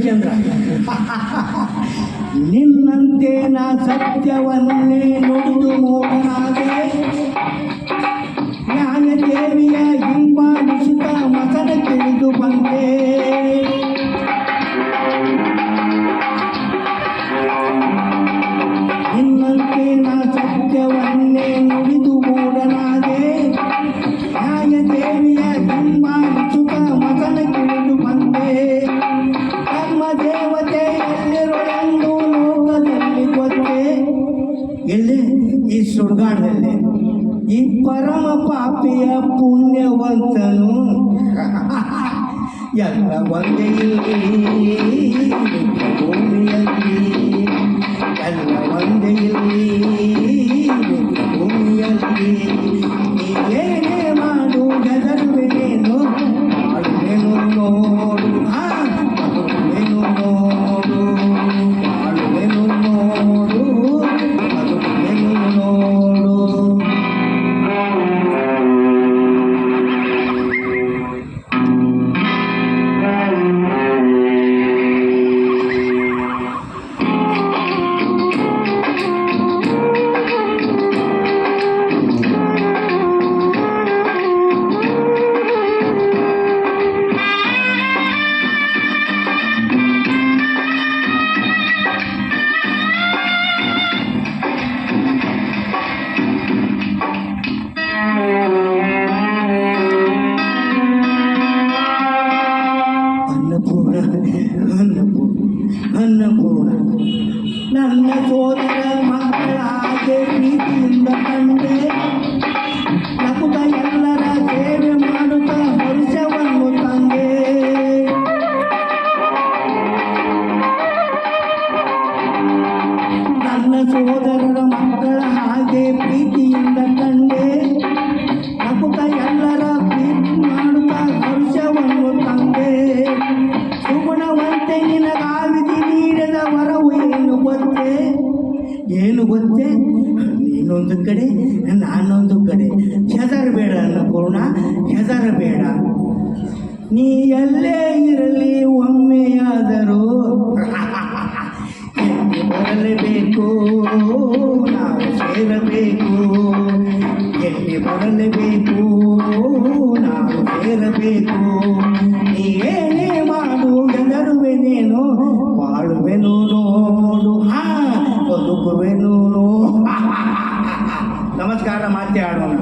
ಚಂದ್ರ. ನಿನ್ನಂತೆ ನಾ ಸತ್ಯವನ್ನೇ ನುಡಿದು ಮೂಡನಾದೆ, ನ್ಯಾಯ ದೇವಿಯ ಹಿಂಬಾಲಿಸುತ್ತ ಮಸನ ತಿಳಿದು ಬಂದೆ. ನಿನ್ನಂತೆ ನಾ ಸತ್ಯವನ್ನೇ ನುಡಿದು ಮೂಡನಾದೆ, ನ್ಯಾಯ ದೇವಿಯ ಹಿಂಬಾಲಿಸುತ್ತ ಮಸನ ತಿಳಿದು ಬಂದೆ. ಧರ್ಮ ದೇವತೆ ಎಲ್ಲಿರುಳೆಂದು ಲೋಕದಲ್ಲಿ ಗೊತ್ತೇ, ಎಲ್ಲಿ ಈ ಸುಡುಗಾಡಲ್ಲಿ ಈ ಪರಮ ಪಾಪಿಯ ಪುಣ್ಯವಂತನು ಎಲ್ಲ ಒಂದೇ ಭೂಮಿಯಲ್ಲಿ, ಎಲ್ಲ ಒಂದೇ ಭೂಮಿಯಲ್ಲಿ. ನೀನೇನೇ ಮಾಡು ಹೆದರುವೆನೇನು, ಮಾಡುವೆನು ನೋಡು, ಮಾಡುವೆನು ನೋಡು, ಮಾಡುವೆನು ನೋಡು, ಮಾಡುವೆನು ನೋಡು. ಅನ್ನಪೂರ್ಣ ನನ್ನ ಸೋದರ ಮಕ್ಕಳಾಗೆ ಪ್ರೀತಿಯಿಂದ ಕಂಡೆ, ನಗುತ್ತ ಎಲ್ಲರ ಸೇವೆ ಮಾಡುತ್ತ ಹರ್ಷವನ್ನು ತಂದೆ. ನನ್ನ ಸೋದರರ ಮಕ್ಕಳ ಹಾಗೆ ಪ್ರೀತಿಯಿಂದ ಕಂಡೆ, ನಗುತ್ತ ಎಲ್ಲರ ಪ್ರೀತಿ ಮಾಡುತ್ತ ಹರ್ಷವನ್ನು ತಂದೆ. ಸುಗುಣವಂತೆ ನಿನಗಾವಿಧಿ ನೀಡದ ವರವು ಏನು ಗೊತ್ತೇ, ಏನು ಗೊತ್ತೇ? ನೀನೊಂದು ಕಡೆ ನಾನೊಂದು ಕಡೆ, ಹೆದರಬೇಡ ಅನ್ನಪೂರ್ಣ, ಹೆದರಬೇಡ. ನೀ ಎಲ್ಲೇ ಇರಲಿ ಒಮ್ಮೆಯಾದರೂ ಎಲ್ಲಿ ಬರಲೇಬೇಕು, ನಾವು ಸೇರಬೇಕು. ಎಲ್ಲಿ ಬರಲೇಬೇಕು, ನಾವು ಸೇರಬೇಕು. ನೀ ಏನೇ ಮಾಡು ಹೆದರುವೆನೇನು, ಬಾಳುವೆನು ನೋಡು, ಬದುಕುವೆನು. ನಮಸ್ಕಾರ, ಮಾತೆ ಆಡೋಣ.